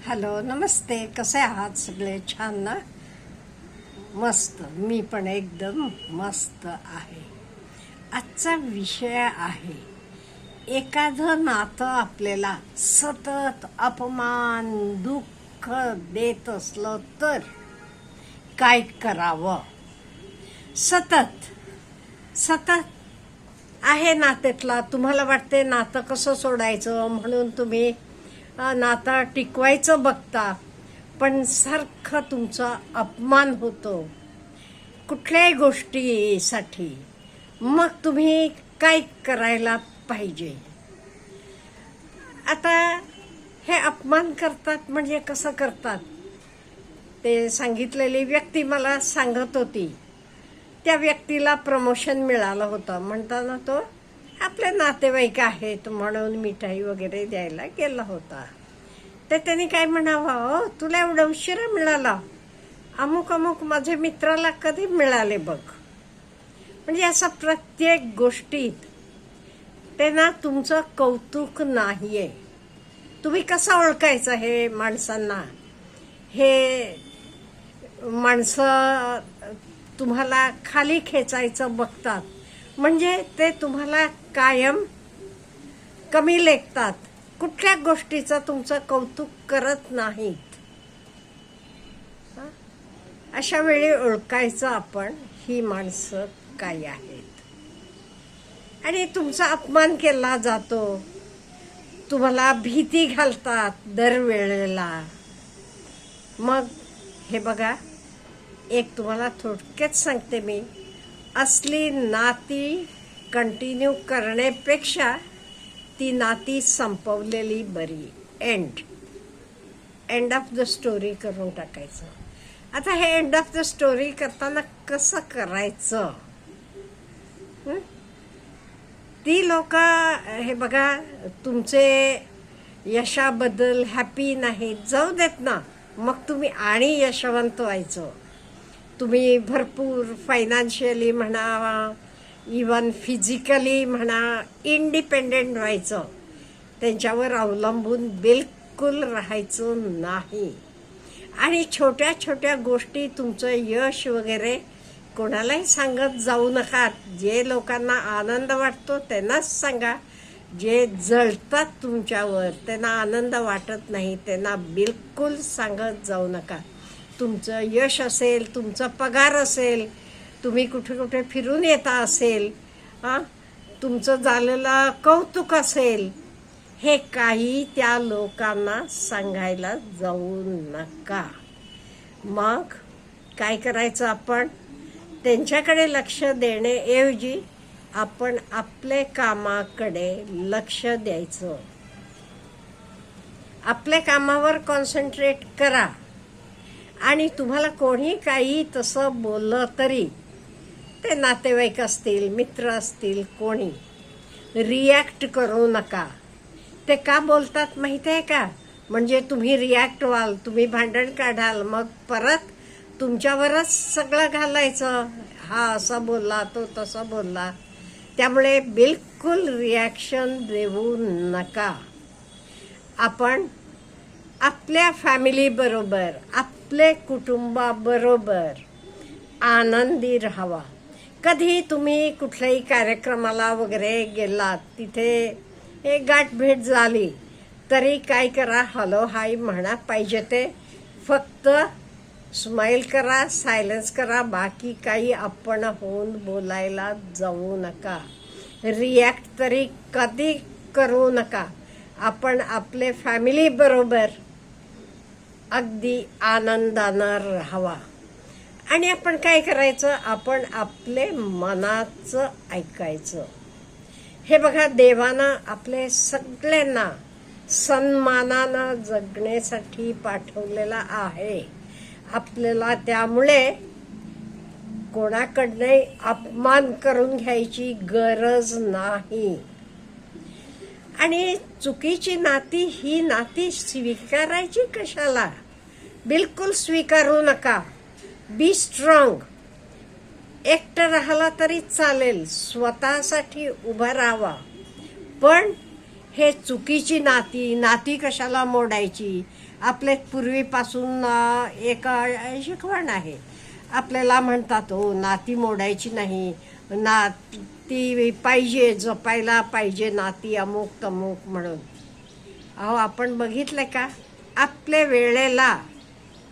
Hello, नमस्ते. कसे आहात सगळे? छान ना? मस्त. मी पण एकदम मस्त आहे. आजचा विषय आहे, एखादं नातं आपल्याला सतत अपमान दुःख देत असलं तर काय करावं. सतत सतत आहे नात्यातला, तुम्हाला वाटते नातं कसं सोडायचं म्हणून तुम्ही नातं टिकवायचं बघता, पण सारखं तुमचा अपमान होतो कुठल्याही गोष्टीसाठी. मग तुम्ही काय करायला पाहिजे? आता हे अपमान करतात म्हणजे कसं करतात ते सांगितलेली व्यक्ती मला सांगत होती. त्या व्यक्तीला प्रमोशन मिळालं होतं. म्हणताना तो आपले नातेवाईक आहेत म्हणून मिठाई वगैरे द्यायला गेला होता. तर त्यांनी काय म्हणावं, हो तुला एवढा उशिरा मिळाला, अमुक अमुक माझ्या मित्राला कधी मिळाले बघ. म्हणजे असं प्रत्येक गोष्टीत ते ना तुमचं कौतुक नाहीये. तुम्ही कसं ओळखायचं हे माणसांना? हे माणसं तुम्हाला खाली खेचायचं बघतात, म्हणजे ते तुम्हाला कायम कमी लेखतात, कुठल्या गोष्टीचं तुमचं कौतुक करत नाहीत. अशा वेळी ओळखायचं आपण ही माणसं काय आहेत. आणि तुमचा अपमान केला जातो, तुम्हाला भीती घालतात दरवेळेला. मग हे बघा, एक तुम्हाला थोडक्यात सांगते मी, असली नाती कंटिन्यू करण्यापेक्षा ती नाती संपवलेली बरी. एंड ऑफ द स्टोरी करून टाकायचं. आता हे एंड ऑफ द स्टोरी करताना कसं करायचं? ती लोक हे बघा, तुमचे यशाबद्दल हॅपी नाहीत, जाऊ देत ना. मग तुम्ही आणि यशवंत व्हायचं. तुम्ही भरपूर फायनान्शियली म्हणा, इवन फिजिकली म्हणा, इंडिपेंडेंट व्हायचं. त्यांच्यावर अवलंबून बिलकुल राहायचं नाही. आणि छोट्या छोट्या गोष्टी, तुमचं यश वगैरे कोणालाही सांगत जाऊ नका. जे लोकांना आनंद वाटतो त्यांनाच सांगा. जे जळतात तुमच्यावर, त्यांना आनंद वाटत नाही, त्यांना बिलकुल सांगत जाऊ नका. तुमचं यश असेल, तुमचा पगार असेल, तुम्ही कुठे कुठे फिरून येता असेल, तुमचं झालेलं कौतुक असेल, हे काही त्या लोकांना सांगायला जाऊ नका. मग काय करायचं आपण? त्यांच्याकडे लक्ष देण्याऐवजी आपण आपले कामाकडे लक्ष द्यायचं. आपल्या कामावर कॉन्सन्ट्रेट करा. आणि तुम्हाला कोणी काही तसं बोललं तरी, ते नातेवाईक असतील, मित्र असतील, कोणी, रिॲक्ट करू नका. ते का बोलतात माहिती आहे का? म्हणजे तुम्ही रिॲक्ट व्हाल, तुम्ही भांडण काढाल, मग परत तुमच्यावरच सगळं घालायचं. हा असा बोलला, तो तसा बोलला. त्यामुळे बिलकुल रिॲक्शन देऊ नका. आपण आपल्या फॅमिलीबरोबर, आपले कुटुंबाबरोबर आनंदी राहावा. कधी तुम्ही कुठल्याही कार्यक्रमाला वगैरे गेलात, तिथे एक गाठभेट झाली तरी काय करा, हॅलो हाय म्हणा. पाहिजे ते फक्त स्माईल करा, सायलेन्स करा. बाकी काही आपण होऊन बोलायला जाऊ नका. रिॲक्ट तरी कधी करू नका. आपण आपले फॅमिली बरोबर अगदी आनंदानं राहावा. आणि आपण काय करायचं? आपण आपले मनाचं ऐकायचं. हे बघा, देवानं आपले सगळ्यांना सन्मानानं जगण्यासाठी पाठवलेला आहे. आपल्याला त्यामुळे कोणाकडे अपमान करून घ्यायची गरज नाही. आणि चुकीची नाती, ही नाती स्वीकारायची कशाला? बिलकुल स्वीकारू नका. Be strong. एकटं राहिला तरी चालेल, स्वतःसाठी उभा राहावा, पण हे चुकीची नाती कशाला मोडायची. आपले पूर्वीपासून एक शिकवण आहे. आपल्याला म्हणतात हो नाती मोडायची नाही, नाती पाहिजे, जपायला पाहिजे नाती, अमुक तमुक म्हणून. अहो आपण बघितलं का आपल्या वेळेला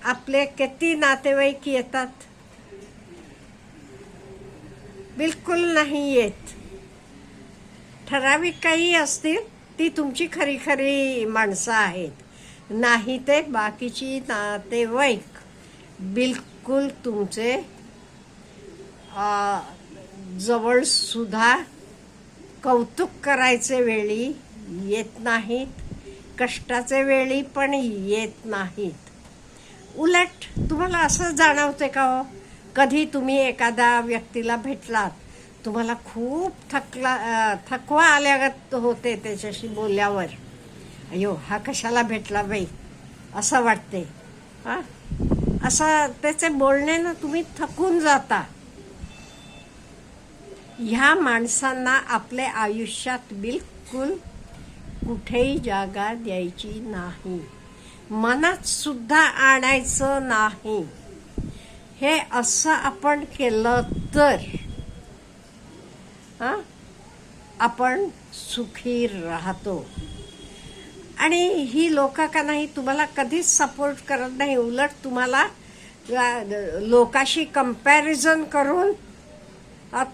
आपले किती नातेवाईक येतात? बिलकुल नाही येत. ठराविक काही असतील ती तुमची खरी खरी माणसं आहेत, नाही ते बाकीची नातेवाईक बिलकुल तुमचे जवळ सुद्धा कौतुक करायचे वेळी येत नाहीत, कष्टाचे वेळी पण येत नाहीत. उलट तुम्हाला असं जाणवते का हो, कधी तुम्ही एखाद्या व्यक्तीला भेटलात, तुम्हाला खूप थकवा आल्यागत होते त्याच्याशी बोलल्यावर, अयो हा कशाला भेटला बाई असं वाटते. असं त्याचे बोलणे ना तुम्ही थकून जाता. ह्या माणसांना आपल्या आयुष्यात बिलकुल कुठेही जागा द्यायची नाही, मनात सुद्धा आणायचं नाही. हे असं आपण केलं तर आपण सुखी राहतो. आणि ही लोक का नाही तुम्हाला कधीच सपोर्ट करत नाही, उलट तुम्हाला लोकाशी कंपॅरिझन करून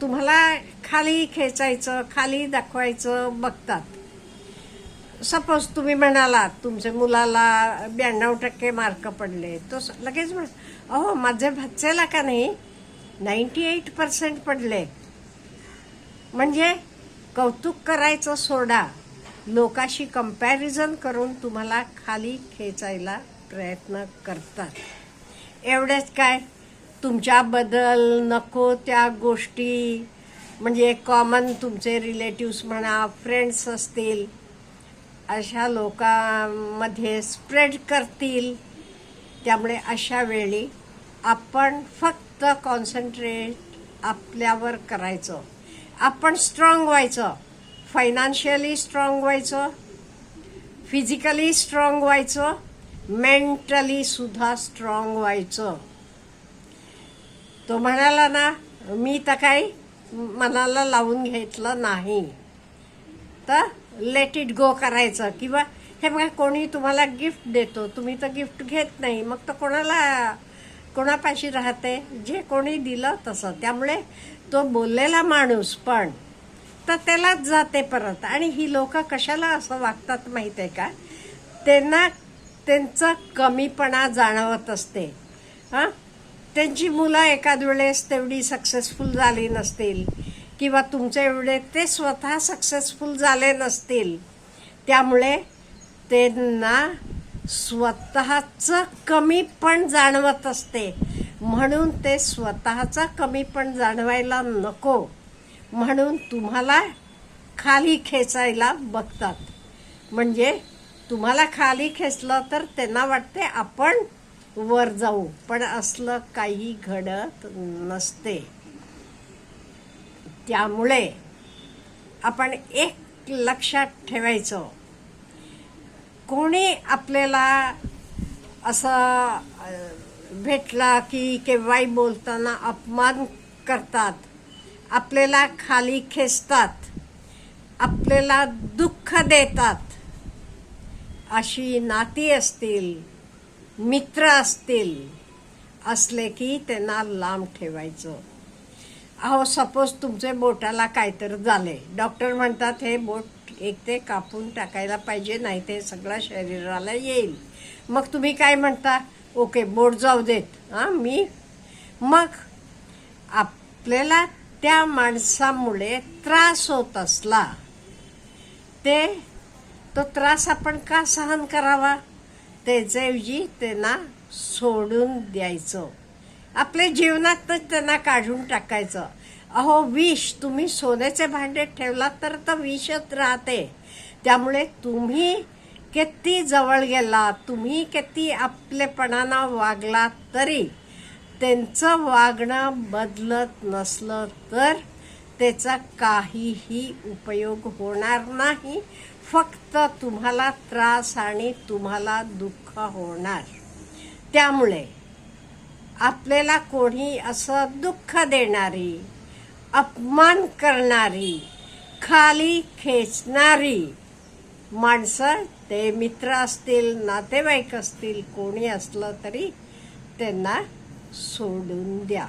तुम्हाला खाली खेचायचं, खाली दाखवायचं बघतात. सपोज तुम्ही म्हणालात तुमच्या मुलाला 92% मार्क पडले, तो लगेच अहो माझ्या भाच्याला का नाही 98% पडले. म्हणजे कौतुक करायचं सोडा, लोकाशी कंपॅरिझन करून तुम्हाला खाली खेचायला प्रयत्न करतात. एवढेच काय, तुमच्याबद्दल नको त्या गोष्टी म्हणजे कॉमन तुमचे रिलेटिव्स म्हणा, फ्रेंड्स असतील, अशा लोकांमध्ये स्प्रेड करतील. त्यामुळे अशा वेळी आपण फक्त कॉन्सन्ट्रेट आपल्यावर करायचं. आपण स्ट्रॉंग व्हायचं, फायनान्शियली स्ट्रॉंग व्हायचं, फिजिकली स्ट्रॉंग व्हायचं, मेंटली सुद्धा स्ट्रॉंग व्हायचं. तो म्हणाला ना मी तर काही मनाला लावून घेतलं नाही, तर लेट इट गो करायचं. किंवा हे बघा कोणी तुम्हाला गिफ्ट देतो, तुम्ही तर गिफ्ट घेत नाही, मग तर कोणापाशी राहते, जे कोणी दिलं तसं. त्यामुळे तो बोललेला माणूस पण तर त्यालाच जाते परत. आणि ही लोक कशाला असं वागतात माहिती आहे का, त्यांना त्यांचं कमीपणा जाणवत असते. त्यांची मुलं एखाद वेळेस तेवढी सक्सेसफुल झाली नसतील, किंवा तुमच्या एवढे ते स्वतः सक्सेसफुल झाले नसतील, त्यामुळे त्यांना स्वतःचं कमीपण जाणवत असते. म्हणून ते स्वतःचं कमीपण जाणवायला नको म्हणून तुम्हाला खाली खेचायला बघतात. म्हणजे तुम्हाला खाली खेचलं तर त्यांना वाटते आपण वर जाऊ, पण असलं काही घडत नसते. त्यामुळे आपण एक लक्षात ठेवायचं, कोणी आपल्याला असं भेटला की केव्हाही बोलताना अपमान करतात, आपल्याला खाली खेचतात, आपल्याला दुःख देतात, अशी नाती असतील, मित्र असतील, असले की त्यांना लांब ठेवायचं. अहो सपोज तुमचे बोटाला काहीतरी झाले, डॉक्टर म्हणतात हे बोट एक ते कापून टाकायला पाहिजे, नाही ते सगळं शरीराला येईल. मग तुम्ही काय म्हणता, ओके बोट जाऊ देत मग आपल्याला त्या माणसामुळे त्रास होत असला तो त्रास आपण का सहन करावा, त्याच्याऐवजी त्यांना सोडून द्यायचं, आपल्या जीवनातच त्यांना काढून टाकायचं. अहो विष तुम्ही सोन्याचे भांडे ठेवलात तर विषच राहते. त्यामुळे तुम्ही किती जवळ गेला, तुम्ही किती आपलेपणानं वागला तरी त्यांचं वागणं बदलत नसलं तर त्याचा काहीही उपयोग होणार नाही. फक्त तुम्हाला त्रास आणि तुम्हाला दुःख होणार. त्यामुळे आपल्याला कोणी असं दुःख देणारी, अपमान करणारी, खाली खेचणारी माणसं, ते मित्र असतील, नातेवाईक असतील, कोणी असलं तरी त्यांना सोडून द्या.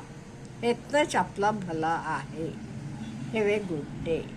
इतनंच आपला भला आहे. Have a good day.